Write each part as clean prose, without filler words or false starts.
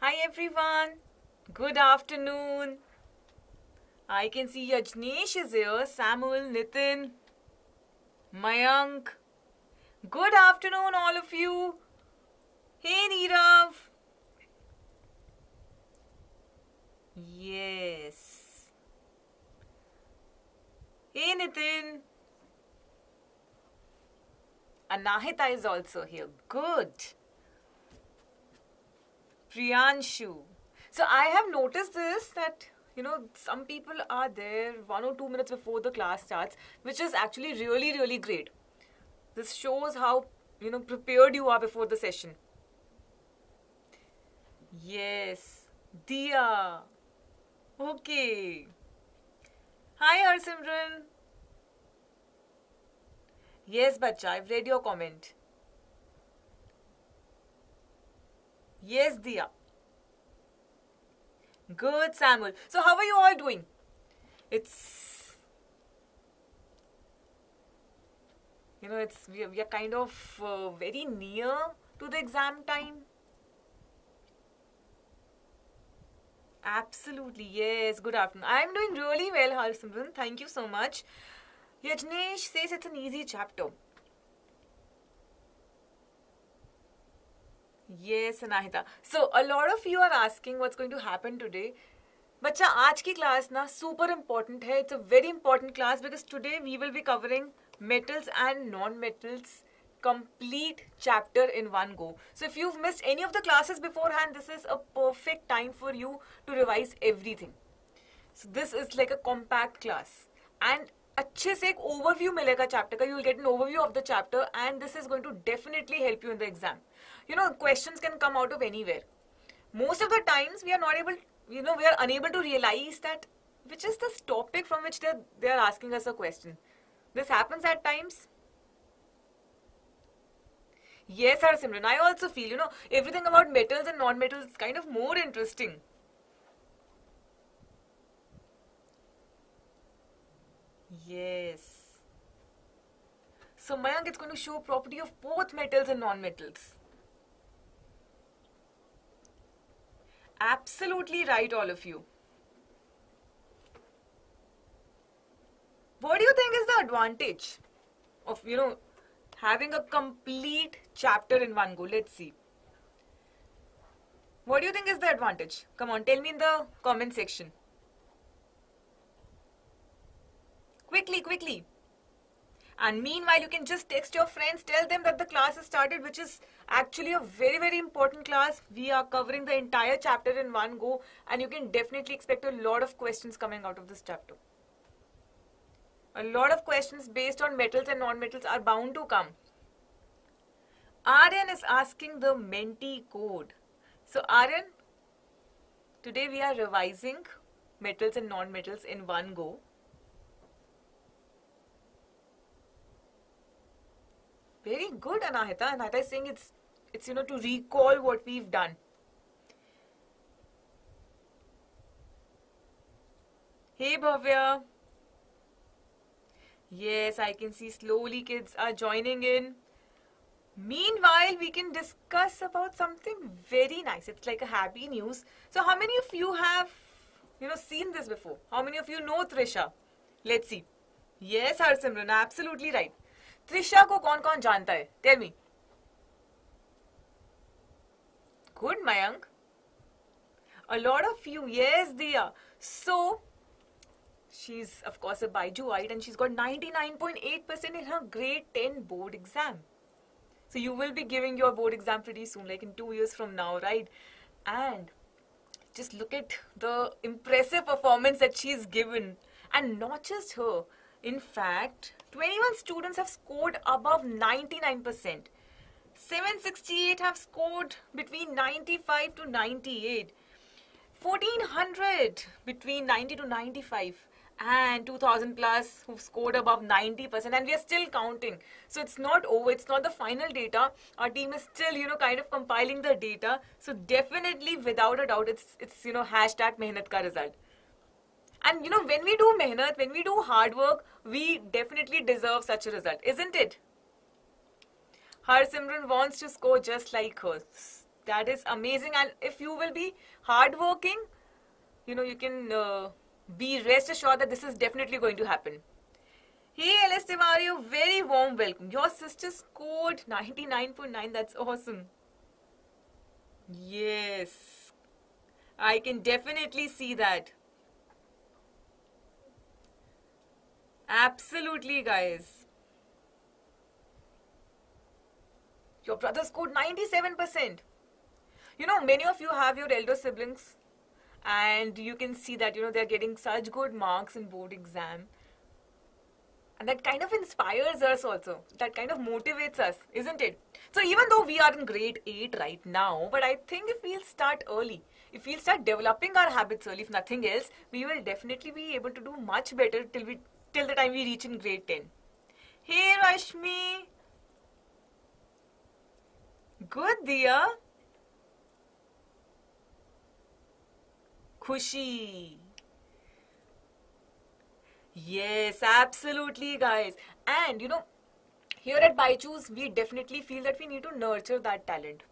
Hi everyone. Good afternoon. I can see Yajnesh is here, Samuel, Nitin, Mayank. Good afternoon all of you. Hey Nirav. Yes. Hey Nitin. Anahita is also here. Good. Priyanshu. So I have noticed this that some people are there 1 or 2 minutes before the class starts, which is actually really great. This shows how prepared you are before the session. Yes, Dia. Okay. Hi Harsimran. Yes, Bacha, I've read your comment. Yes, Dia. Good, Samuel. So how are you all doing? It's we are kind of very near to the exam time. Absolutely, yes. Good afternoon. I'm doing really well, Harsimran. Thank you so much. Yajnesh says it's an easy chapter. Yes, Anahita. So a lot of you are asking what's going to happen today. बच्चा आज की class ना super important है. It's a very important class because today we will be covering metals and non-metals complete chapter in one go. So if you've missed any of the classes beforehand, this is a perfect time for you to revise everything. So this is like a compact class and अच्छे से एक overview मिलेगा chapter का. You will get an overview of the chapter and this is going to definitely help you in the exam. Questions can come out of anywhere. Most of the times we are not able, we are unable to realize that which is this topic from which they are asking us a question. This happens at times. Yes, Simran, I also feel, everything about metals and non-metals is kind of more interesting. Yes. So Mayank is going to show property of both metals and non-metals. Absolutely right, all of you. What do you think is the advantage of, having a complete chapter in one go? Let's see. What do you think is the advantage? Come on, tell me in the comment section. Quickly. And meanwhile, you can just text your friends, tell them that the class has started, which is actually a very important class. We are covering the entire chapter in one go, and you can definitely expect a lot of questions coming out of this chapter. A lot of questions based on metals and non-metals are bound to come. Aryan is asking the Menti code. So Aryan, today we are revising metals and non-metals in one go. Very good, Anahita. Anahita is saying it's to recall what we've done. Hey Bhavya. Yes, I can see slowly kids are joining in. Meanwhile, we can discuss about something very nice. It's like a happy news. So how many of you have, seen this before? How many of you know Trisha? Let's see. Yes, Harsimran, absolutely right. Trisha को कौन-कौन जानता है? Tell me. Good, Mayank. A lot of you. Yes, Diya. So, she's of course a Baijuite and she's got 99.8% in her grade 10 board exam. So you will be giving your board exam pretty soon, like in 2 years from now, right? And just look at the impressive performance that she's given. And not just her. In fact, 21 students have scored above 99%. 768 have scored between 95 to 98. 1400 between 90 to 95. And 2000 plus who've scored above 90%, and we are still counting. So it's not over, it's not the final data. Our team is still, kind of compiling the data. So definitely, without a doubt, it's hashtag mehnat ka result. And when we do mehnat, when we do hard work, we definitely deserve such a result, isn't it? Harsimran wants to score just like her. That is amazing. And if you will be hardworking, you can be rest assured that this is definitely going to happen. Hey LS Tiwari, very warm welcome. Your sister scored 99.9. That's awesome. Yes, I can definitely see that. Absolutely, guys. Your brother scored 97%. Many of you have your elder siblings, and you can see that, they're getting such good marks in board exam. And that kind of inspires us also. That kind of motivates us, isn't it? So even though we are in grade 8 right now, but I think if we'll start early, if we'll start developing our habits early, if nothing else, we will definitely be able to do much better till the time we reach in grade 10. Hey Rashmi. Good, Diya. Khushi. Yes, absolutely, guys. And here at Byju's, we definitely feel that we need to nurture that talent.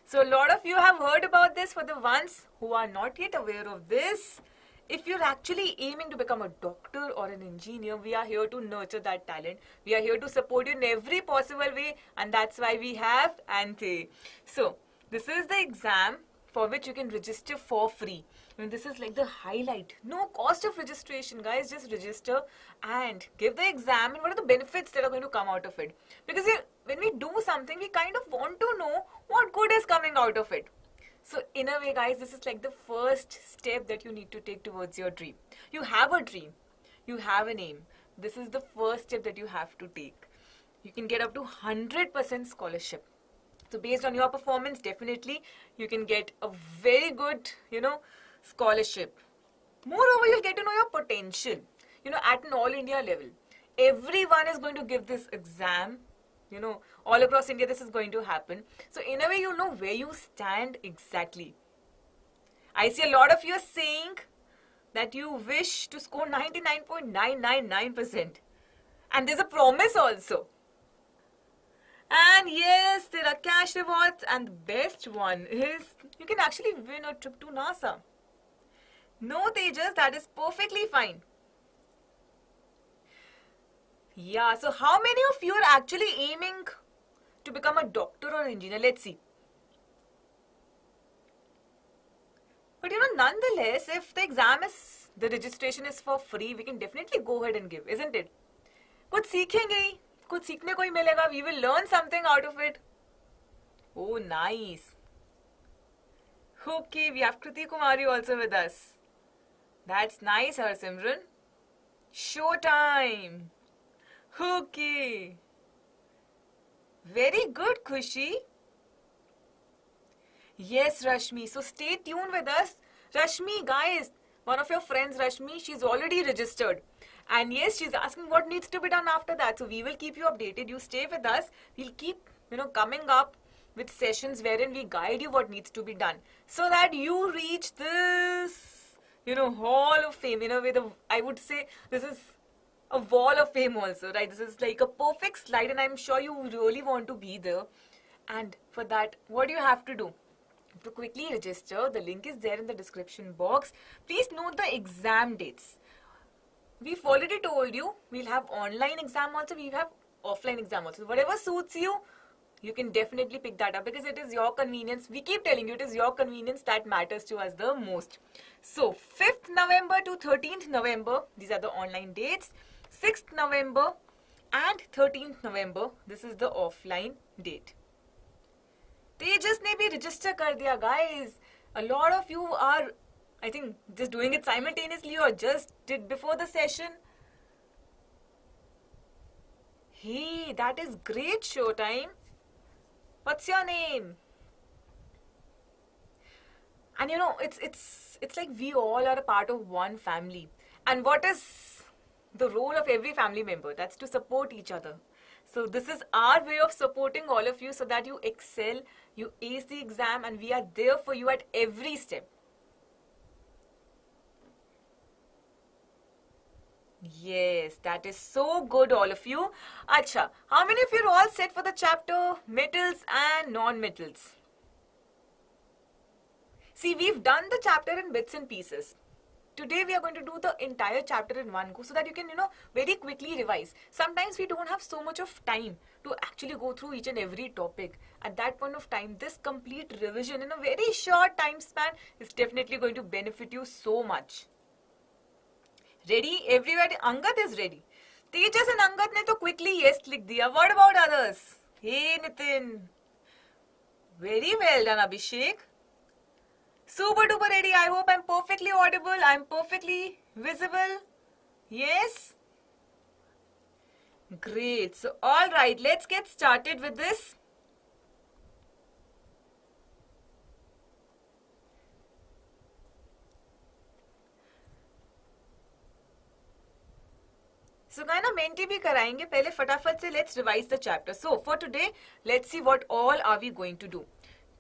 So a lot of you have heard about this. For the ones who are not yet aware of this, if you're actually aiming to become a doctor or an engineer, we are here to nurture that talent. We are here to support you in every possible way, and that's why we have Ante. So this is the exam for which you can register for free. This is like the highlight. No cost of registration, guys. Just register and give the exam. And what are the benefits that are going to come out of it? Because when we do something, we kind of want to know what good is coming out of it. So in a way, guys, this is like the first step that you need to take towards your dream. You have a dream. You have an aim. This is the first step that you have to take. You can get up to 100% scholarship. So based on your performance, definitely you can get a very good, scholarship. Moreover, you'll get to know your potential, at an all India level. Everyone is going to give this exam, all across India this is going to happen. So in a way, you'll know where you stand exactly. I see a lot of you are saying that you wish to score 99.999%. And there's a promise also. And yes, there are cash rewards, and the best one is you can actually win a trip to NASA. No, Tejas, that is perfectly fine. Yeah, so how many of you are actually aiming to become a doctor or engineer? Let's see. But nonetheless, if the registration is for free, we can definitely go ahead and give, isn't it? कुछ सीखेंगे ही, कुछ सीखने को ही मिलेगा. We will learn something out of it. Oh, nice. Okay, we have Kriti Kumari also with us. That's nice, Harsimran. Showtime. Okay. Very good, Khushi. Yes, Rashmi. So stay tuned with us. Rashmi, guys, one of your friends, Rashmi, she's already registered. And yes, she's asking what needs to be done after that. So we will keep you updated. You stay with us. We'll keep, coming up with sessions wherein we guide you what needs to be done. So that you reach this, hall of fame. I would say this is a wall of fame also, right? This is like a perfect slide, and I'm sure you really want to be there. And for that, what do you have to do? To quickly register, the link is there in the description box. Please note the exam dates. We've already told you, we'll have online exam also, we have offline exam also. Whatever suits you, you can definitely pick that up because it is your convenience. We keep telling you it is your convenience that matters to us the most. So 5th November to 13th November, these are the online dates. 6th November and 13th November, this is the offline date. Tejas ne bhi register kar diya, guys. A lot of you are, I think, just doing it simultaneously or just did before the session. Hey, that is great, Showtime. What's your name? And it's like we all are a part of one family. And what is the role of every family member? That's to support each other. So this is our way of supporting all of you so that you excel, you ace the exam, and we are there for you at every step. Yes, that is so good, all of you. Acha, how many of you are all set for the chapter metals and non-metals? See, we've done the chapter in bits and pieces. Today we are going to do the entire chapter in one go so that you can, very quickly revise. Sometimes we don't have so much of time to actually go through each and every topic. At that point of time, this complete revision in a very short time span is definitely going to benefit you so much. Ready? Everybody? Angad is ready. Tejas and Angad ne to quickly yes लिख दिया. What about others? Hey Nitin. Very well done, Abhishek. Super duper ready. I hope I'm perfectly audible. I'm perfectly visible. Yes? Great. So, alright, let's get started with this. So, गाना mentee भी कराएंगे पहले फटाफट से. Let's revise the chapter. So, for today, let's see what all are we going to do.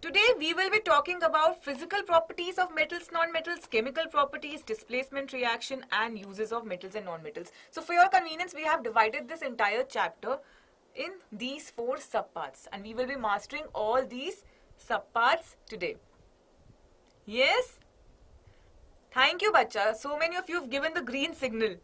Today we will be talking about physical properties of metals, non-metals, chemical properties, displacement reaction and uses of metals and non-metals. So for your convenience we have divided this entire chapter in these 4 subparts and we will be mastering all these subparts today. Yes? Thank you bacha. So many of you have given the green signal.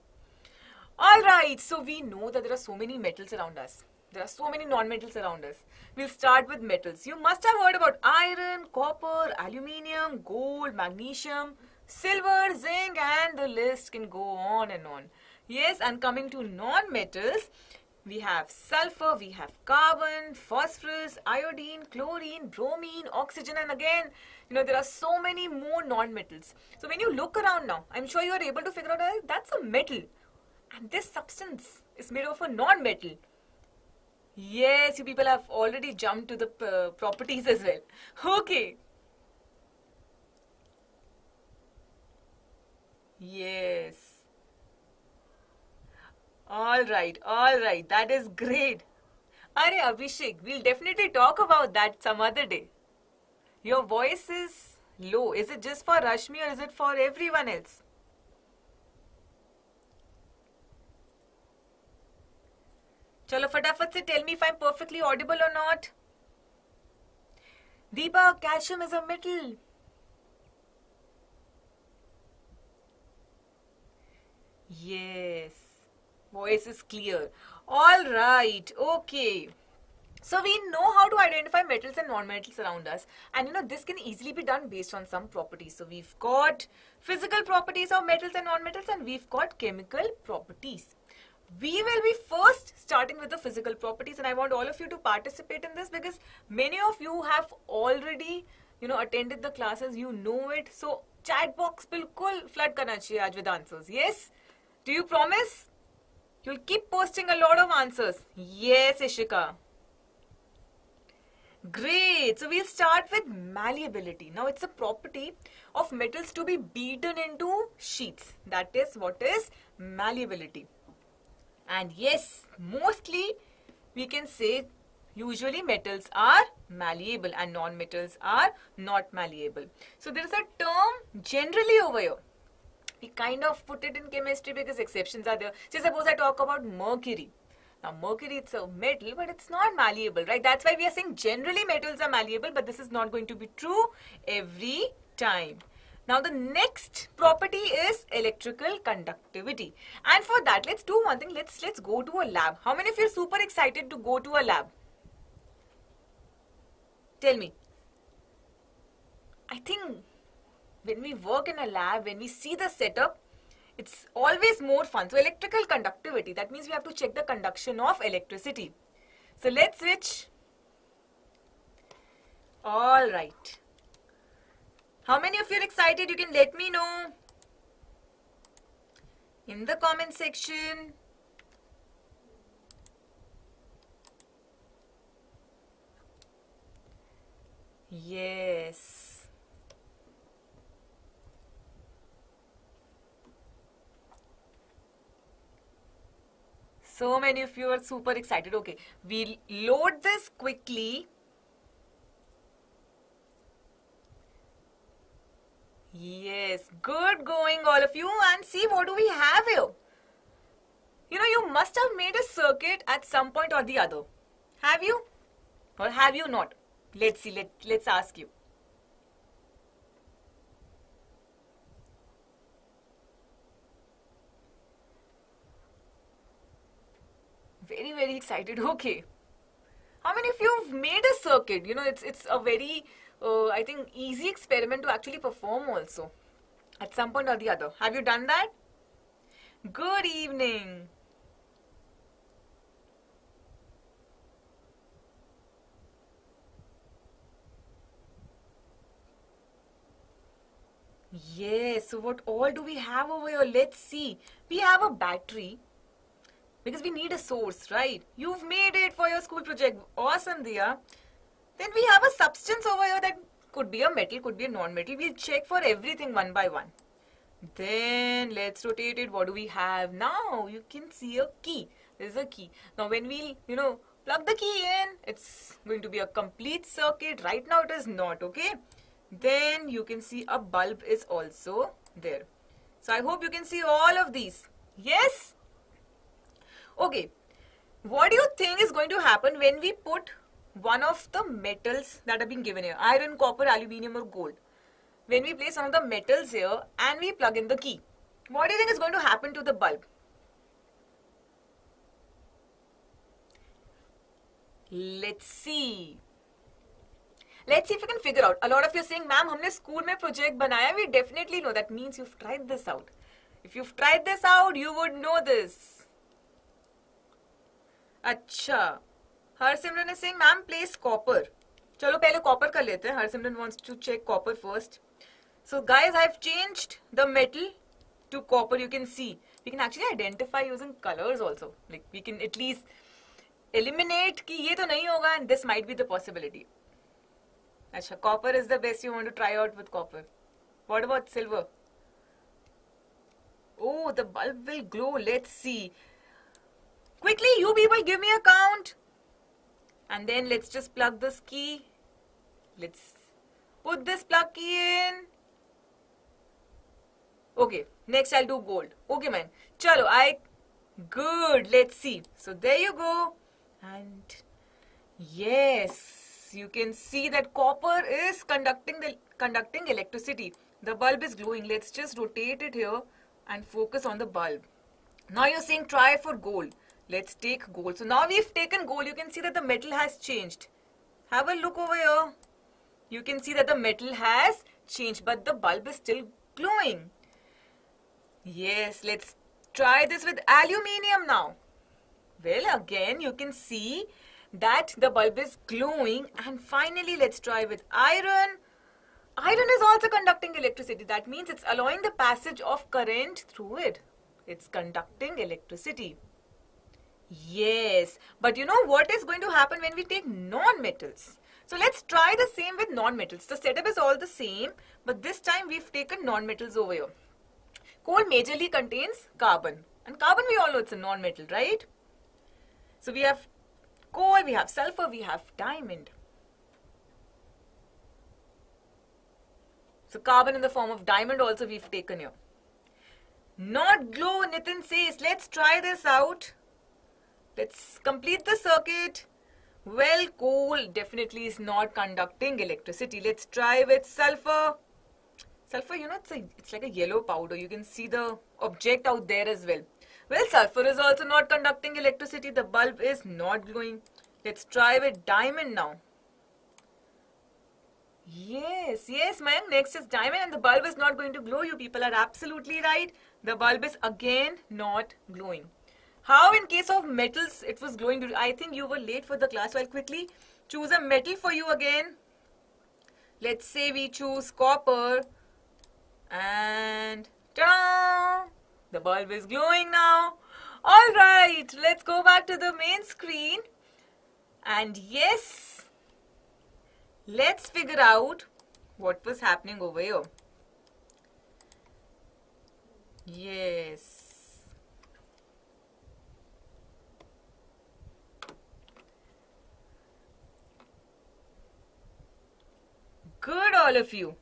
Alright, so we know that there are so many metals around us. There are so many non-metals around us. We'll start with metals. You must have heard about iron, copper, aluminium, gold, magnesium, silver, zinc, and the list can go on and on. Yes, and coming to non-metals, we have sulfur, we have carbon, phosphorus, iodine, chlorine, bromine, oxygen, and again, there are so many more non-metals. So when you look around now, I'm sure you are able to figure out that's a metal. And this substance is made of a non-metal. Yes, you people have already jumped to the properties as well. Okay. Yes. Alright. That is great. Arey Abhishek, we'll definitely talk about that some other day. Your voice is low. Is it just for Rashmi or is it for everyone else? Chalo फटाफट से tell me if I'm perfectly audible or not. Deepa, calcium is a metal. Yes. Voice is clear. Alright, okay. So we know how to identify metals and non-metals around us. And this can easily be done based on some properties. So we've got physical properties of metals and non-metals and we've got chemical properties. We will be first starting with the physical properties and I want all of you to participate in this because many of you have already, attended the classes, you know it. So, chat box bilkul flood karna chahiye aaj with answers. Yes? Do you promise? You'll keep posting a lot of answers. Yes, Ishika. Great. So, we'll start with malleability. Now, it's a property of metals to be beaten into sheets. That is what is malleability. And yes, mostly we can say usually metals are malleable and non-metals are not malleable. So there is a term generally over here. We kind of put it in chemistry because exceptions are there. Say suppose I talk about mercury. Now mercury, it's a metal but it's not malleable, right? That's why we are saying generally metals are malleable but this is not going to be true every time. Now the next property is electrical conductivity. And for that, let's do one thing. Let's go to a lab. How many of you are super excited to go to a lab? Tell me. I think when we work in a lab, when we see the setup, it's always more fun. So electrical conductivity, that means we have to check the conduction of electricity. So let's switch. Alright. How many of you are excited? You can let me know in the comment section. Yes. So many of you are super excited. Okay, we'll load this quickly. Yes, good going all of you, and see what do we have here. You must have made a circuit at some point or the other. Have you? Or have you not? Let's see, let's ask you. very, very excited. Okay. How many of you have made a circuit? You know, it's a very, I think, easy experiment to actually perform also at some point or the other. Have you done that? Good evening. Yes, so what all do we have over here? Let's see. We have a battery because we need a source, right? You've made it for your school project. Awesome, Diya. Then we have a substance over here that could be a metal, could be a non-metal. We'll check for everything one by one. Then let's rotate it. What do we have now? You can see a key. There's a key. Now when we, plug the key in, it's going to be a complete circuit. Right now it is not, okay? Then you can see a bulb is also there. So I hope you can see all of these. Yes? Okay. What do you think is going to happen when we put one of the metals that have been given here? Iron, copper, aluminium or gold. When we place one of the metals here and we plug in the key, what do you think is going to happen to the bulb? Let's see. Let's see if you can figure out. A lot of you are saying, ma'am, हमने school में project बनाया. We definitely know. That means you've tried this out. If you've tried this out, you would know this. अच्छा. Harsimran is saying, ma'am, place copper. चलो पहले copper कर लेते हैं. Harsimran wants to check copper first. So guys, I've changed the metal to copper. You can see. We can actually identify using colors also. Like we can at least eliminate कि ये तो नहीं होगा and this might be the possibility. Achha, copper is the best. You want to try out with copper. What about silver? Oh, the bulb will glow. Let's see. Quickly, you people give me a count. And then let's just plug this key. Let's put this plug key in. Okay, next I'll do gold. Okay, man. Chalo, good. Let's see. So there you go. And yes. You can see that copper is conducting electricity. The bulb is glowing. Let's just rotate it here and focus on the bulb. Now you're saying try for gold. Let's take gold. So now we've taken gold. You can see that the metal has changed. Have a look over here. You can see that the metal has changed, but the bulb is still glowing. Yes, let's try this with aluminium now. Well, again, you can see that the bulb is glowing. And finally, let's try with iron. Iron is also conducting electricity. That means it's allowing the passage of current through it. It's conducting electricity. Yes, but you know what is going to happen when we take non-metals? So let's try the same with non-metals. The setup is all the same, but this time we've taken non-metals over here. Coal majorly contains carbon. And carbon, we all know it's a non-metal, right? So we have coal, we have sulfur, we have diamond. So carbon in the form of diamond also we've taken here. Not glow, Nitin says. Let's try this out. Let's complete the circuit. Well, coal definitely is not conducting electricity. Let's try with sulfur. Sulfur, you know, it's like a yellow powder. You can see the object out there as well. Well, sulfur is also not conducting electricity. The bulb is not glowing. Let's try with diamond now. Yes, Mayank. Next is diamond and the bulb is not going to glow. You people are absolutely right. The bulb is again not glowing. How in case of metals it was glowing? I think you were late for the class. So I'll quickly choose a metal for you again. Let's say we choose copper. And ta-da! The bulb is glowing now. Alright, let's go back to the main screen. And yes, let's figure out what was happening over here. Yes. Good, all of you.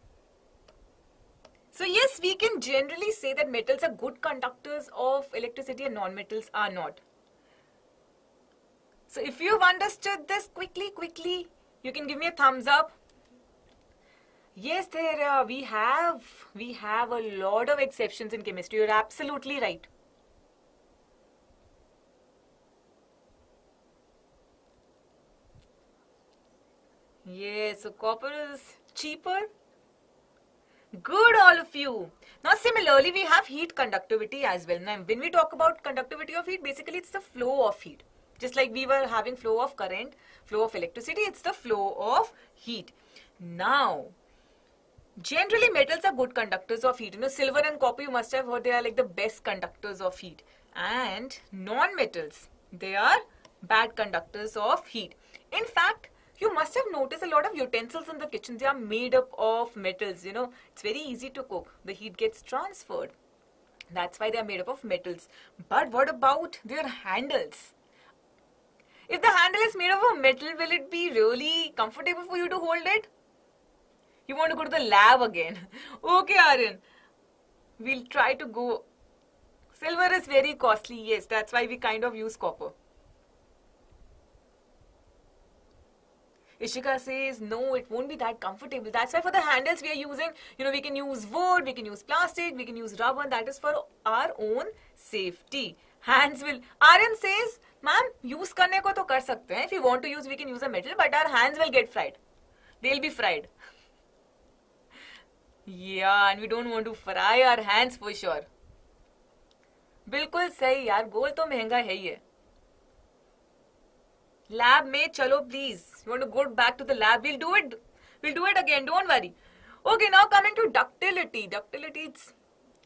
So yes, we can generally say that metals are good conductors of electricity and non-metals are not. So if you've understood this quickly, you can give me a thumbs up. Yes, we have a lot of exceptions in chemistry. You're absolutely right. Yes, so copper is cheaper. Good, all of you. Now, similarly, we have heat conductivity as well. Now, when we talk about conductivity of heat, basically it's the flow of heat. Just like we were having flow of current, flow of electricity, it's the flow of heat. Now, generally metals are good conductors of heat. You know, silver and copper, you must have heard, they are like the best conductors of heat. And non-metals, they are bad conductors of heat. In fact, you must have noticed a lot of utensils in the kitchen. They are made up of metals. You know, it's very easy to cook. The heat gets transferred. That's why they are made up of metals. But what about their handles? If the handle is made of a metal, will it be really comfortable for you to hold it? You want to go to the lab again? Okay, Aryan. We'll try to go. Silver is very costly. Yes, that's why we kind of use copper. Ishika says, no, it won't be that comfortable. That's why for the handles we are using, you know, we can use wood, we can use plastic, we can use rubber. That is for our own safety. Hands will, Aryan says, ma'am, use karne ko to kar sakte hain. If you want to use, we can use a metal, but our hands will get fried. They'll be fried. Yeah, and we don't want to fry our hands for sure. बिल्कुल सही यार, gold तो महंगा है ही है. Lab में चलो please. You want to go back to the lab? We'll do it again. Don't worry. Okay, now coming to ductility. Ductility, it's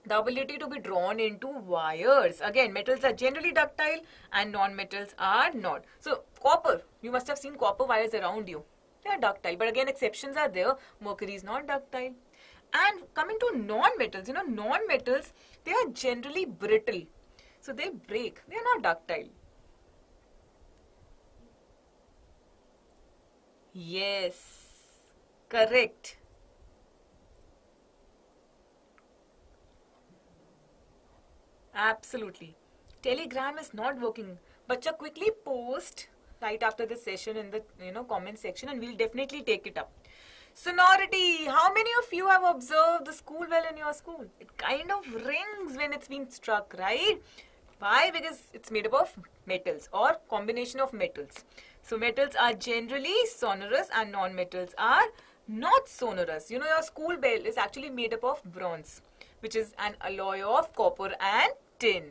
the ability to be drawn into wires. Again, metals are generally ductile and non-metals are not. So copper, you must have seen copper wires around you. They are ductile, but again exceptions are there. Mercury is not ductile. And coming to non-metals, you know, non-metals, they are generally brittle. So they'll break. They are not ductile. Yes, correct. Absolutely. Telegram is not working. Bacha, quickly post right after this session in the comment section, and we'll definitely take it up. Sonority. How many of you have observed the school bell in your school? It kind of rings when it's been struck, right? Why? Because it's made up of metals or combination of metals. So metals are generally sonorous and non-metals are not sonorous. You know, your school bell is actually made up of bronze, which is an alloy of copper and tin.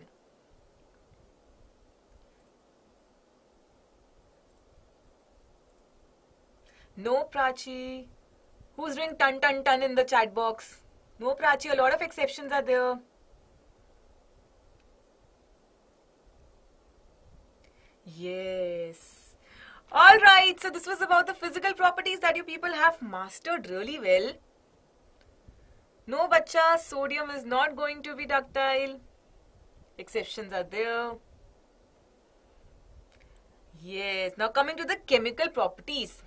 No, Prachi. Who's doing ton ton ton in the chat box? No, Prachi, a lot of exceptions are there. Yes. Alright, so this was about the physical properties that you people have mastered really well. No, bacha, sodium is not going to be ductile. Exceptions are there. Yes, now coming to the chemical properties.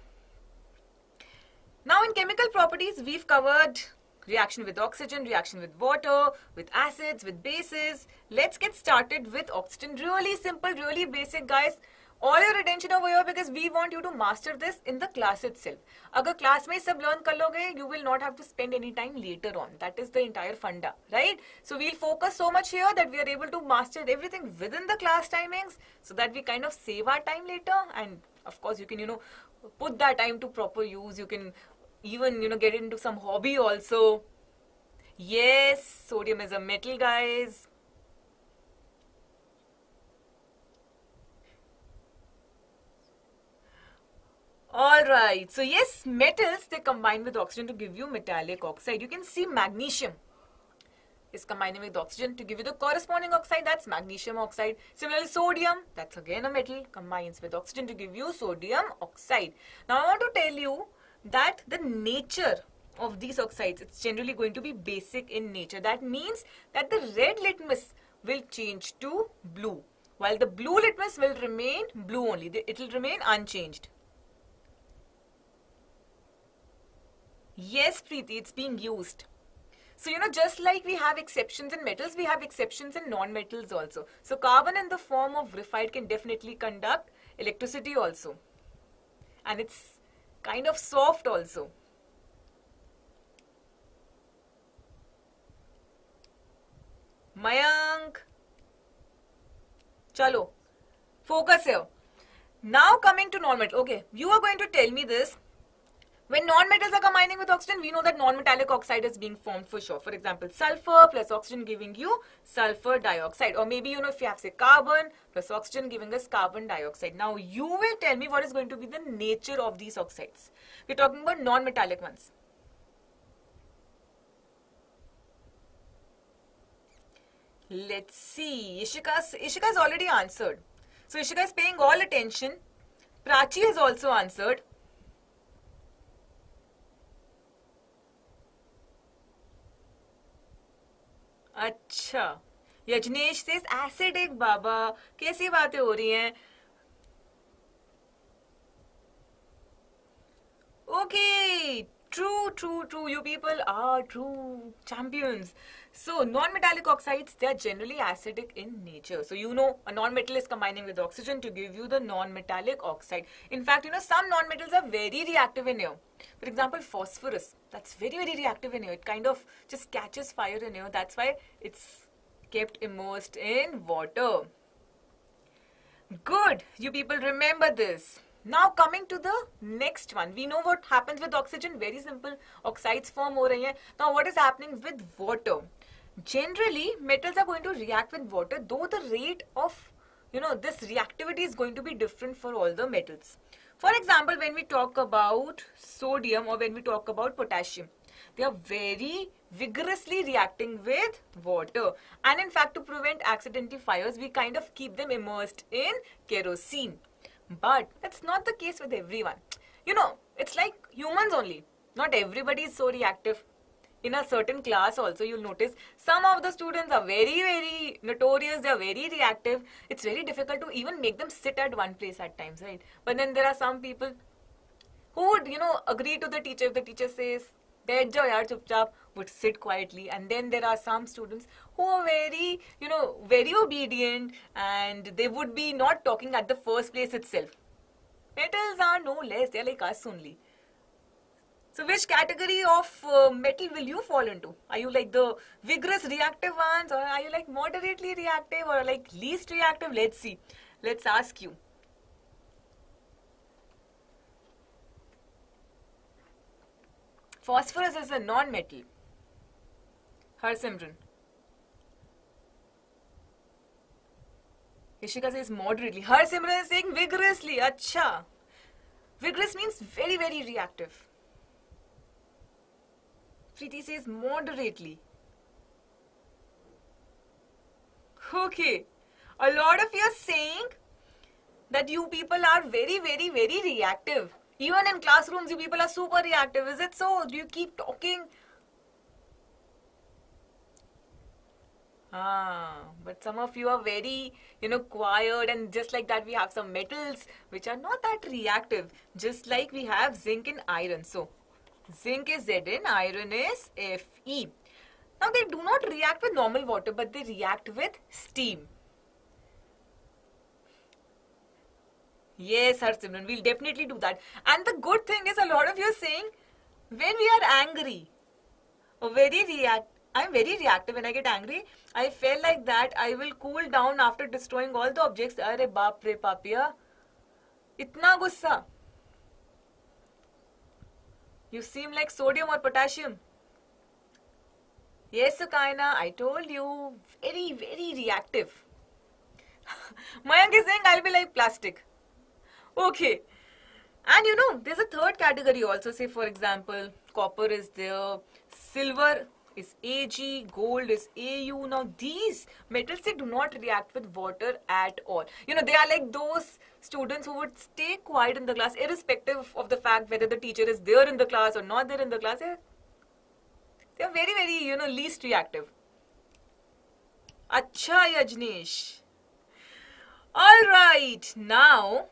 Now in chemical properties, we've covered reaction with oxygen, reaction with water, with acids, with bases. Let's get started with oxygen. Really simple, really basic, guys. All your attention over here because we want you to master this in the class itself. Agar class mein sab learn kar loge, you will not have to spend any time later on. That is the entire funda, right? So we'll focus so much here that we are able to master everything within the class timings so that we kind of save our time later. And of course, you can, put that time to proper use. You can even, get into some hobby also. Yes, sodium is a metal, guys. Alright, so yes, metals, they combine with oxygen to give you metallic oxide. You can see magnesium is combining with oxygen to give you the corresponding oxide, that's magnesium oxide. Similarly, sodium, that's again a metal, combines with oxygen to give you sodium oxide. Now, I want to tell you that the nature of these oxides, it's generally going to be basic in nature. That means that the red litmus will change to blue, while the blue litmus will remain blue only. It will remain unchanged. Yes, Preeti, it's being used. So, just like we have exceptions in metals, we have exceptions in non-metals also. So, carbon in the form of graphite can definitely conduct electricity also. And it's kind of soft also. Mayank. Chalo. Focus here. Now coming to non-metal. Okay, you are going to tell me this. When non-metals are combining with oxygen, we know that non-metallic oxide is being formed for sure. For example, sulfur plus oxygen giving you sulfur dioxide. Or maybe, if you have, say, carbon plus oxygen giving us carbon dioxide. Now, you will tell me what is going to be the nature of these oxides. We're talking about non-metallic ones. Let's see. Ishika's already answered. So, Ishika is paying all attention. Prachi has also answered. अच्छा, यजनेश says acidic बाबा, कैसी बातें हो रही हैं? Okay, true. You people are true champions. So, non-metallic oxides, they are generally acidic in nature. So, a non-metal is combining with oxygen to give you the non-metallic oxide. In fact, some non-metals are very reactive in air. For example, phosphorus, that's very, very reactive in air. It kind of just catches fire in air. That's why it's kept immersed in water. Good, you people remember this. Now coming to the next one, we know what happens with oxygen, very simple, oxides form ho rahi hain. Now what is happening with water? Generally, metals are going to react with water, though the rate of, this reactivity is going to be different for all the metals. For example, when we talk about sodium or when we talk about potassium, they are very vigorously reacting with water. And in fact, to prevent accidental fires, we kind of keep them immersed in kerosene. But that's not the case with everyone. It's like humans only. Not everybody is so reactive. In a certain class also, you'll notice some of the students are very, very notorious. They are very reactive. It's very difficult to even make them sit at one place at times, right? But then there are some people who would, agree to the teacher. If the teacher says, "Baith jao yaar, chupchap," would sit quietly. And then there are some students who are very, very obedient, and they would be not talking at the first place itself. Metals are no less, they're like us only. So which category of metal will you fall into? Are you like the vigorous reactive ones, or are you like moderately reactive, or like least reactive? Let's see. Let's ask you. Phosphorus is a non-metal. Harsimran. Ishika says moderately. Harsimran is saying vigorously. Acha. Vigorous means very, very reactive. Preeti says moderately. Okay. A lot of you are saying that you people are very, very, very reactive. Even in classrooms, you people are super reactive. Is it so? Do you keep talking? But some of you are very, quiet, and just like that we have some metals which are not that reactive. Just like we have zinc and iron. So, zinc is Zn, iron is Fe. Now, they do not react with normal water, but they react with steam. Yes, Harsimran, we'll definitely do that. And the good thing is, a lot of you are saying, when we are angry, or I'm very reactive when I get angry. I feel like that I will cool down after destroying all the objects. Arre baap re papiya. Itna gussa. You seem like sodium or potassium. Yes, Sukaina, I told you. Very, very reactive. Mayank is saying I'll be like plastic. Okay. And there's a third category also. Say, for example, copper is there, silver is Ag, gold is Au. Now, these metals, they do not react with water at all. They are like those students who would stay quiet in the class, irrespective of the fact whether the teacher is there in the class or not there in the class. They are very, very, least reactive. Acha, Yajnesh. Alright, now,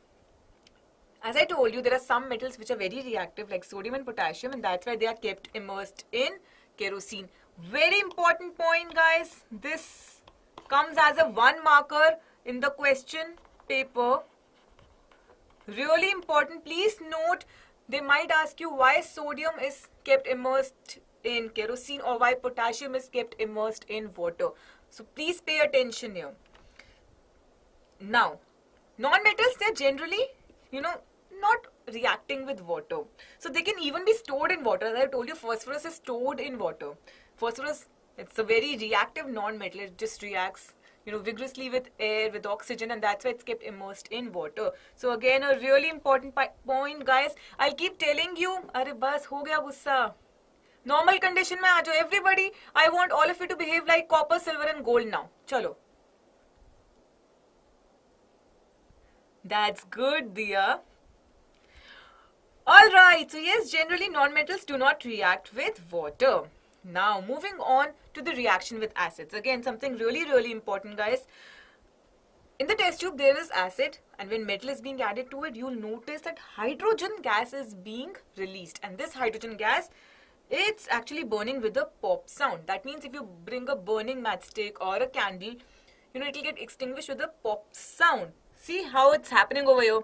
as I told you, there are some metals which are very reactive, like sodium and potassium, and that's why they are kept immersed in kerosene. Very important point, guys. This comes as a 1 marker in the question paper. Really important. Please note, they might ask you why sodium is kept immersed in kerosene or why potassium is kept immersed in water. So please pay attention here. Now, non-metals, they're generally, not reacting with water. So they can even be stored in water. As I told you, phosphorus is stored in water. Phosphorus, it's a very reactive non-metal. It just reacts, vigorously with air, with oxygen, and that's why it's kept immersed in water. So again, a really important point, guys. I'll keep telling you. अरे बस हो गया गुस्सा. Normal condition में आ जाओ. Everybody, I want all of you to behave like copper, silver, and gold now. चलो. That's good, Diya. Alright, so yes, generally non-metals do not react with water. Now, moving on to the reaction with acids. Again, something really, really important, guys. In the test tube, there is acid, and when metal is being added to it, you'll notice that hydrogen gas is being released. And this hydrogen gas, it's actually burning with a pop sound. That means if you bring a burning matchstick or a candle, it'll get extinguished with a pop sound. See how it's happening over here.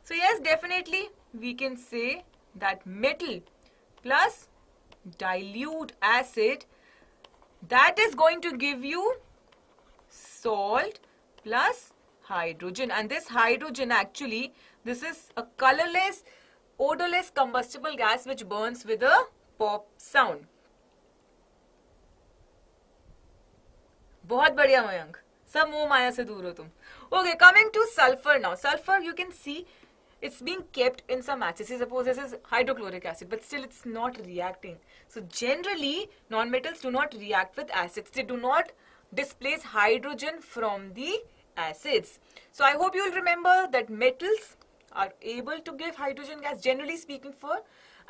So yes, definitely we can say that metal plus dilute acid, that is going to give you salt plus hydrogen. And this hydrogen actually, this is a colorless, odorless combustible gas which burns with a pop sound. बहुत बढ़िया मयंक, सब मोह माया से दूर हो तुम. Okay, coming to sulfur now. Sulfur, you can see it's being kept in some acids. Suppose this is hydrochloric acid, but still it's not reacting. So generally, non-metals do not react with acids. They do not displace hydrogen from the acids. So I hope you will remember that metals are able to give hydrogen gas, generally speaking,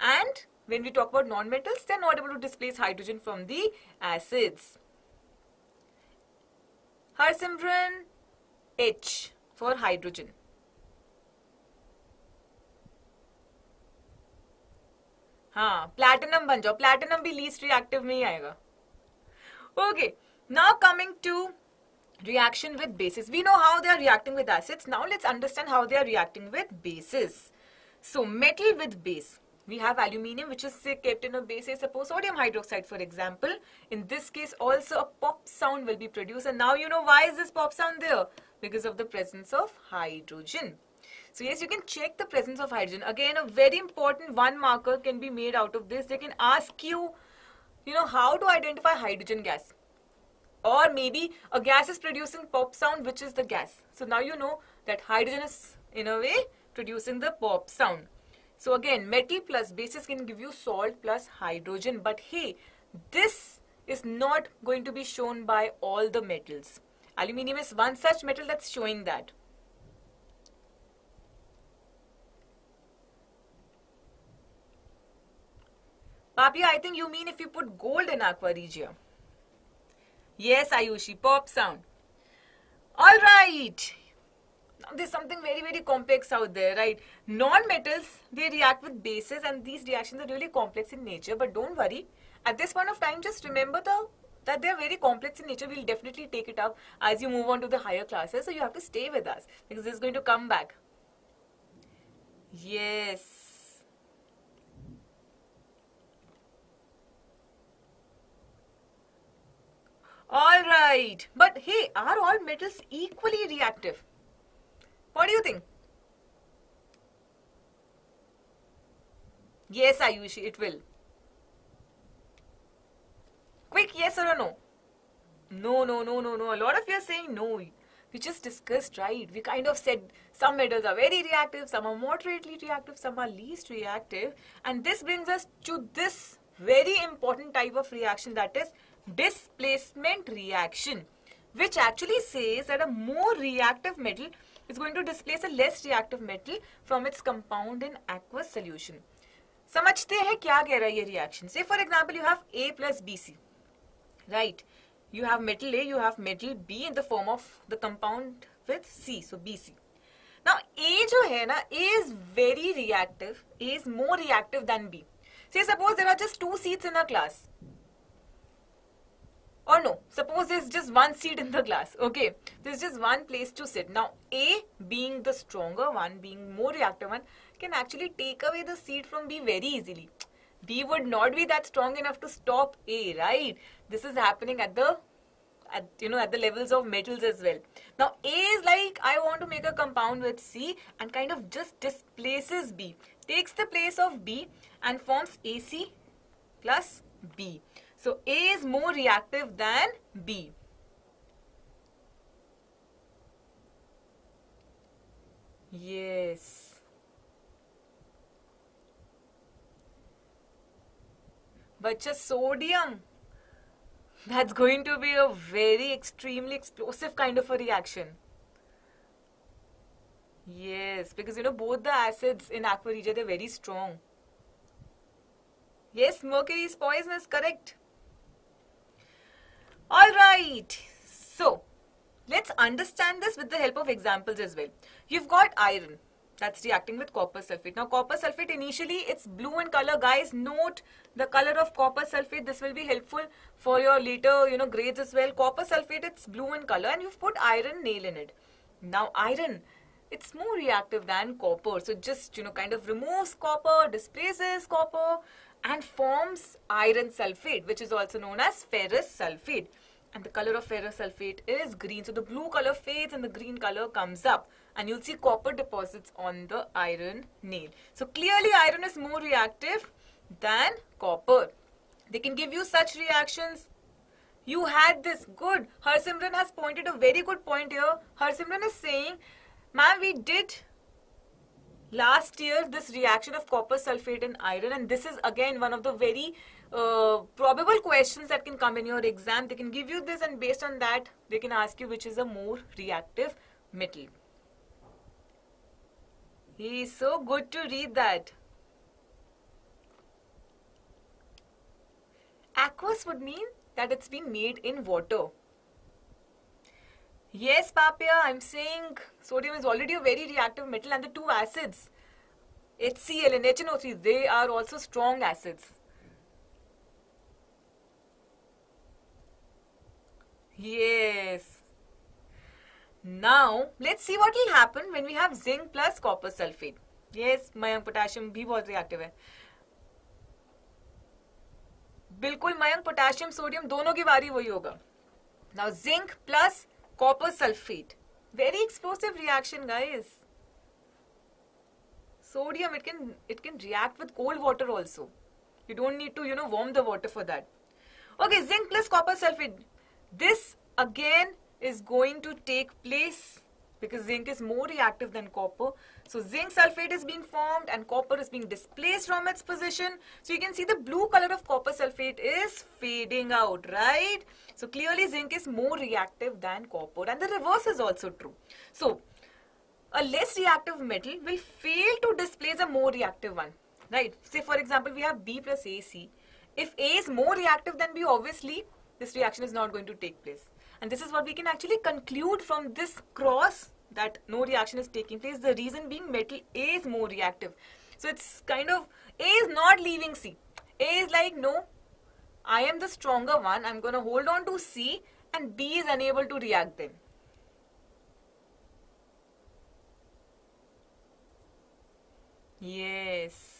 and when we talk about non-metals, they're not able to displace hydrogen from the acids. Harsimran, H for hydrogen. हाँ, platinum बन जाओ. Platinum भी least reactive में ही आएगा. Okay, now coming to reaction with bases. We know how they are reacting with acids. Now let's understand how they are reacting with bases. So metal with base. We have aluminium which is kept in a base. Suppose sodium hydroxide, for example. In this case also a pop sound will be produced. And now you know why is this pop sound there? Because of the presence of hydrogen. So yes, you can check the presence of hydrogen. Again, a very important one marker can be made out of this. They can ask you, how to identify hydrogen gas. Or maybe a gas is producing pop sound, which is the gas. So now you know that hydrogen is, in a way, producing the pop sound. So again, metal plus bases can give you salt plus hydrogen. But hey, this is not going to be shown by all the metals. Aluminium is one such metal that's showing that. Papi, I think you mean if you put gold in aqua regia. Yes, Ayushi, pop sound. Alright. Now there's something very, very complex out there, right? Non-metals, they react with bases and these reactions are really complex in nature. But don't worry. At this point of time, just remember that they're very complex in nature. We'll definitely take it up as you move on to the higher classes. So you have to stay with us because this is going to come back. Yes. Alright. But hey, are all metals equally reactive? What do you think? Yes, Ayushi, it will. Quick, yes or no? No. A lot of you are saying no. We just discussed, right? We kind of said some metals are very reactive, some are moderately reactive, some are least reactive. And this brings us to this very important type of reaction, that is displacement reaction, which actually says that a more reactive metal is going to displace a less reactive metal from its compound in aqueous solution. समझते हैं क्या कह रहा है ये reaction? Say for example you have A plus BC, right? You have metal A, you have metal B in the form of the compound with C, so BC. Now A जो है ना, A is very reactive. A is more reactive than B. Say suppose there are just 2 seats in a class. Or no, suppose there's just one seat in the class, okay? There's just one place to sit. Now, A being the stronger one, being more reactive one, can actually take away the seat from B very easily. B would not be that strong enough to stop A, right? This is happening at the at the levels of metals as well. Now A is like, I want to make a compound with C and kind of just displaces B, takes the place of B and forms AC plus B. So A is more reactive than B. Yes. But just sodium, that's going to be a very extremely explosive kind of a reaction. Yes, because both the acids in aqua regia, they're very strong. Yes, mercury is poisonous, correct. Alright, so let's understand this with the help of examples as well. You've got iron. That's reacting with copper sulfate. Now copper sulfate, initially it's blue in color. Guys, note the color of copper sulfate. This will be helpful for your later grades as well. Copper sulfate, it's blue in color and you've put iron nail in it. Now iron, it's more reactive than copper. So just kind of removes copper, displaces copper and forms iron sulfate, which is also known as ferrous sulfate. And the color of ferrous sulfate is green. So the blue color fades and the green color comes up. And you'll see copper deposits on the iron nail. So clearly iron is more reactive than copper. They can give you such reactions. You had this. Good. Harsimran has pointed a very good point here. Harsimran is saying, ma'am, we did last year this reaction of copper sulfate and iron, and this is again one of the very probable questions that can come in your exam. They can give you this and based on that they can ask you which is a more reactive metal. He is so good to read that. Aqueous would mean that it's been made in water. Yes, Papya, I'm saying sodium is already a very reactive metal and the two acids, HCl and HNO3, they are also strong acids. Yes. Now, let's see what will happen when we have zinc plus copper sulfate. Yes, Mayank, potassium भी बहुत reactive है. बिल्कुल Mayank, potassium, sodium दोनों की बारी वही होगा. Now, zinc plus copper sulfate. Very explosive reaction, guys. Sodium, it can react with cold water also. You don't need to, warm the water for that. Okay, zinc plus copper sulfate. This again is going to take place because zinc is more reactive than copper. So zinc sulfate is being formed and copper is being displaced from its position. So you can see the blue color of copper sulfate is fading out, right? So clearly zinc is more reactive than copper and the reverse is also true. So a less reactive metal will fail to displace a more reactive one, right? Say for example we have B plus AC. If A is more reactive than B, obviously this reaction is not going to take place. And this is what we can actually conclude from this cross, that no reaction is taking place. The reason being metal A is more reactive. So it's kind of, A is not leaving C. A is like, no, I am the stronger one. I'm going to hold on to C and B is unable to react then. Yes.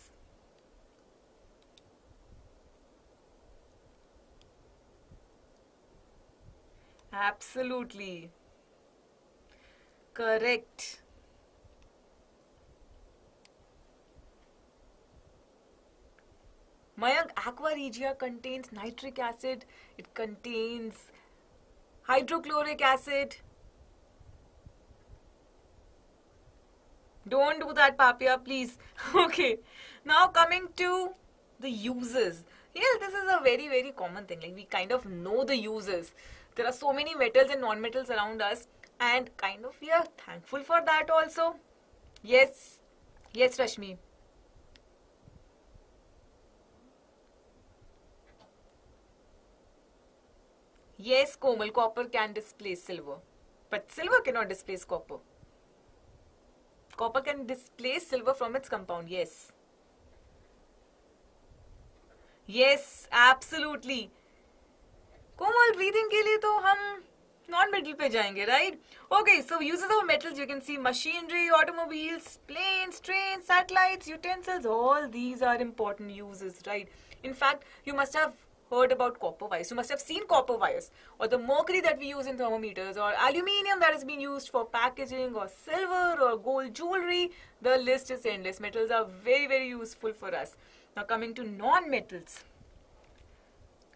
Absolutely. Correct. Mayank, aqua regia contains nitric acid, it contains hydrochloric acid. Don't do that, Papya, please. Okay. Now coming to the uses. Yeah, this is a very, very common thing. Like we kind of know the uses. There are so many metals and non-metals around us and kind of we are thankful for that also. Yes. Yes, Rashmi. Yes, Komal, copper can displace silver. But silver cannot displace copper. Copper can displace silver from its compound, yes. Yes, absolutely. Komal, breathing के लिए तो हम non-metal पे जाएंगे, right? Okay, so uses of metals, you can see machinery, automobiles, planes, trains, satellites, utensils, all these are important uses, right? In fact, you must have heard about copper wires. You must have seen copper wires, or the mercury that we use in thermometers, or aluminium that is being used for packaging, or silver, or gold jewelry. The list is endless. Metals are very, very useful for us. Now coming to non-metals.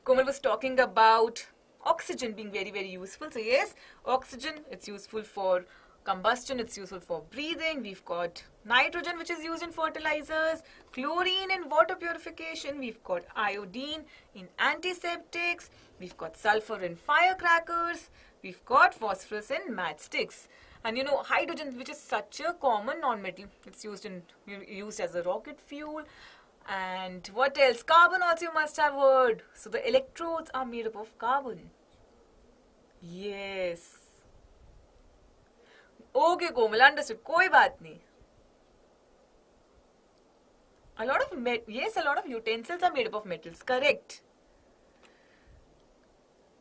Komal was talking about oxygen being very, very useful. So yes, oxygen, it's useful for combustion, it's useful for breathing. We've got nitrogen, which is used in fertilizers, chlorine in water purification, we've got iodine in antiseptics, we've got sulfur in firecrackers, we've got phosphorus in matchsticks. And you know, hydrogen, which is such a common non-metal, it's used as a rocket fuel. And what else? Carbon also you must have heard. So the electrodes are made up of carbon. Yes. Okay, Komal, understood. कोई बात नहीं. A lot of utensils are made up of metals. Correct.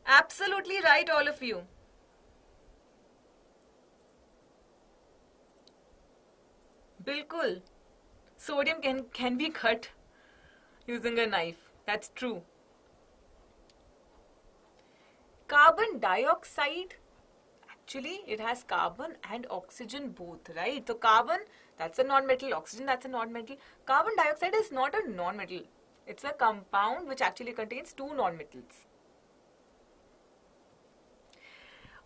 Absolutely right, all of you. Bilkul. Sodium can be cut using a knife. That's true. Carbon dioxide, actually it has carbon and oxygen both, right? So carbon, that's a non-metal, oxygen, that's a non-metal. Carbon dioxide is not a non-metal. It's a compound which actually contains two non-metals.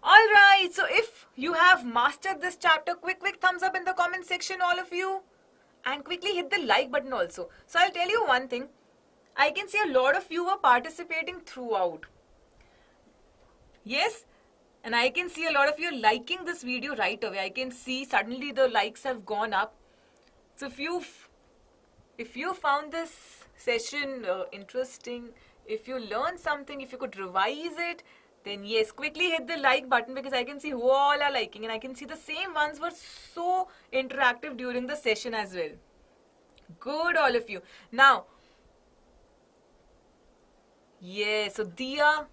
Alright, so if you have mastered this chapter, quick thumbs up in the comment section, all of you. And quickly hit the like button also. So I'll tell you one thing. I can see a lot of you were participating throughout. Yes, and I can see a lot of you liking this video right away. I can see suddenly the likes have gone up. So if you found this session interesting, if you learned something, if you could revise it, then yes, quickly hit the like button, because I can see who all are liking, and I can see the same ones were so interactive during the session as well. Good, all of you. Now, yes, so Diya,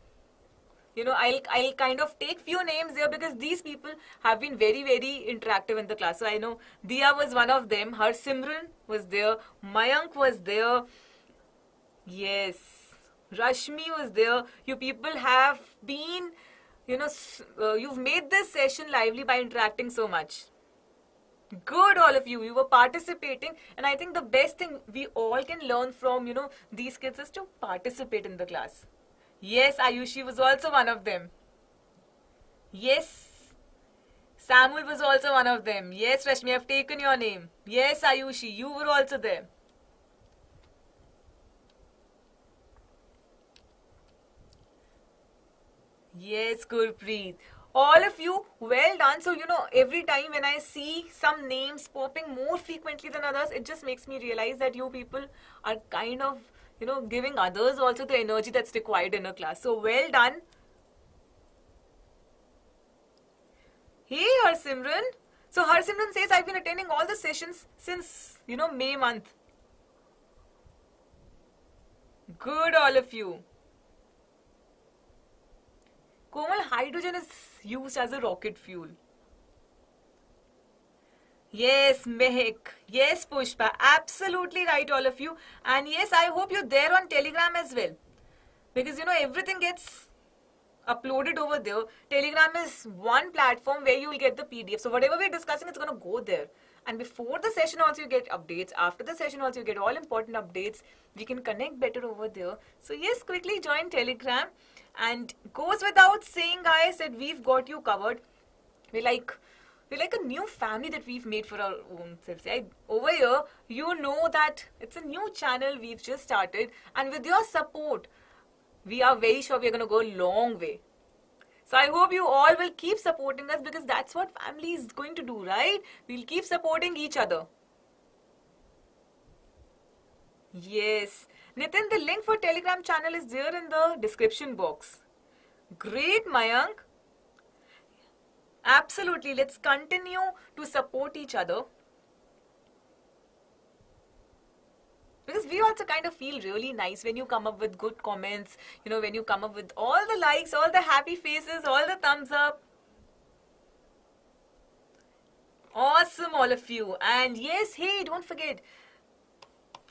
you know, I'll kind of take few names here because these people have been very, very interactive in the class. So I know Diya was one of them. Harsimran was there. Mayank was there. Yes. Rashmi was there. You people have been, you know, you've made this session lively by interacting so much. Good, all of you. You were participating, and I think the best thing we all can learn from, you know, these kids is to participate in the class. Yes, Ayushi was also one of them. Yes, Samuel was also one of them. Yes, Rashmi, I've taken your name. Yes, Ayushi, you were also there. Yes, Gurpreet. All of you, well done. So, you know, every time when I see some names popping more frequently than others, it just makes me realize that you people are kind of, you know, giving others also the energy that's required in a class. So, well done. Hey, Harsimran. So, Harsimran says, I've been attending all the sessions since, you know, May month. Good, all of you. Komal, hydrogen is used as a rocket fuel. Yes, Mehek. Yes, Pushpa. Absolutely right, all of you. And yes, I hope you're there on Telegram as well. Because, you know, everything gets uploaded over there. Telegram is one platform where you will get the PDF. So whatever we're discussing, it's going to go there. And before the session also you get updates. After the session also you get all important updates. We can connect better over there. So yes, quickly join Telegram. And goes without saying, guys, that we've got you covered. We're like a new family that we've made for our own selves. Right? Over here, you know that it's a new channel we've just started. And with your support, we are very sure we're going to go a long way. So I hope you all will keep supporting us, because that's what family is going to do, right? We'll keep supporting each other. Yes. Nitin, the link for Telegram channel is there in the description box. Great, Mayank. Absolutely. Let's continue to support each other. Because we also kind of feel really nice when you come up with good comments, you know, when you come up with all the likes, all the happy faces, all the thumbs up. Awesome, all of you. And yes, hey, don't forget,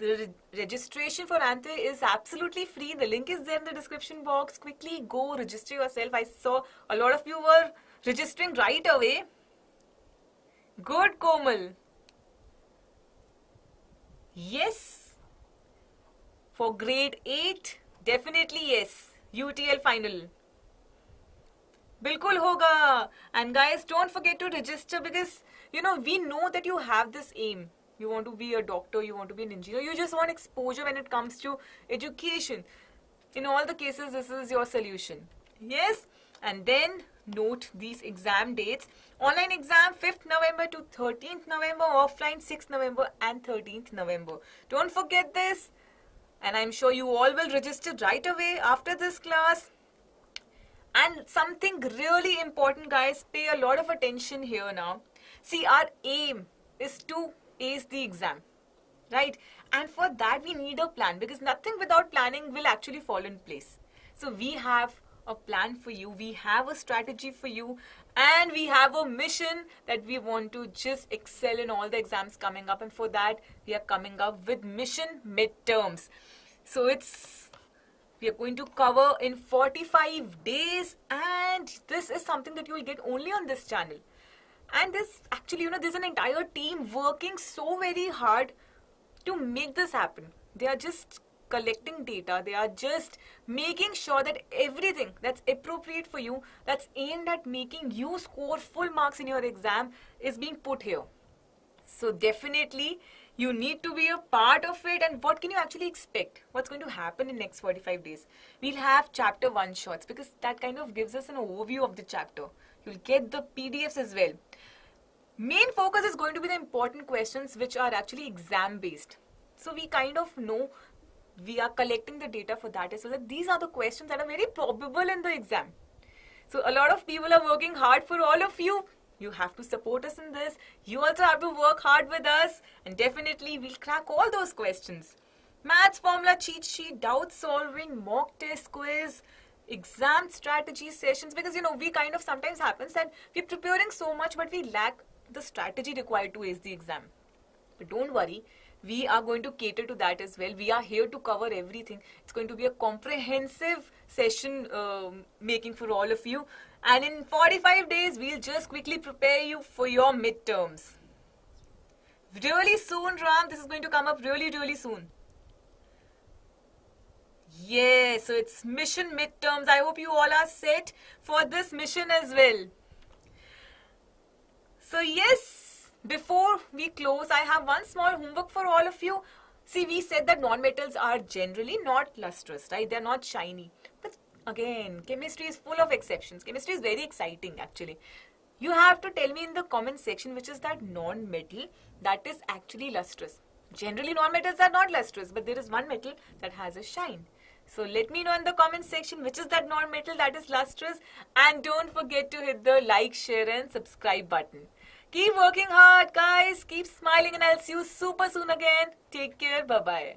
The registration for Anthe is absolutely free. The link is there in the description box. Quickly go register yourself. I saw a lot of you were registering right away. Good, Komal. Yes. For grade 8, definitely yes. UTL final. Bilkul hoga. And guys, don't forget to register because, we know that you have this aim. You want to be a doctor, you want to be an engineer, you just want exposure when it comes to education. In all the cases, this is your solution. Yes? And then note these exam dates. Online exam 5th November to 13th November, offline 6th November and 13th November. Don't forget this. And I'm sure you all will register right away after this class. And something really important, guys, pay a lot of attention here now. See, our aim is to ace the exam, right? And for that we need a plan because nothing without planning will actually fall in place. So we have a plan for you, we have a strategy for you, and we have a mission that we want to just excel in all the exams coming up, and for that we are coming up with mission midterms. So we are going to cover in 45 days, and this is something that you will get only on this channel. And this actually, there's an entire team working so very hard to make this happen. They are just collecting data. They are just making sure that everything that's appropriate for you, that's aimed at making you score full marks in your exam is being put here. So definitely, you need to be a part of it. And what can you actually expect? What's going to happen in next 45 days? We'll have chapter 1 shots because that kind of gives us an overview of the chapter. You'll get the PDFs as well. Main focus is going to be the important questions which are actually exam based. So we kind of know we are collecting the data for that as well. That these are the questions that are very probable in the exam. So a lot of people are working hard for all of you. You have to support us in this. You also have to work hard with us. And definitely we'll crack all those questions. Maths formula cheat sheet, doubt solving, mock test quiz, exam strategy sessions. Because we kind of sometimes happens that we're preparing so much but we lack the strategy required to ace the exam. But don't worry, we are going to cater to that as well. We are here to cover everything. It's going to be a comprehensive session making for all of you. And in 45 days, we'll just quickly prepare you for your midterms. Really soon, Ram, this is going to come up really, really soon. Yeah, so it's mission midterms. I hope you all are set for this mission as well. So yes, before we close, I have one small homework for all of you. See, we said that non-metals are generally not lustrous, right? They're not shiny. But again, chemistry is full of exceptions. Chemistry is very exciting actually. You have to tell me in the comment section which is that non-metal that is actually lustrous. Generally, non-metals are not lustrous, but there is one metal that has a shine. So let me know in the comment section which is that non-metal that is lustrous. And don't forget to hit the like, share and subscribe button. Keep working hard, guys. Keep smiling and I'll see you super soon again. Take care. Bye-bye.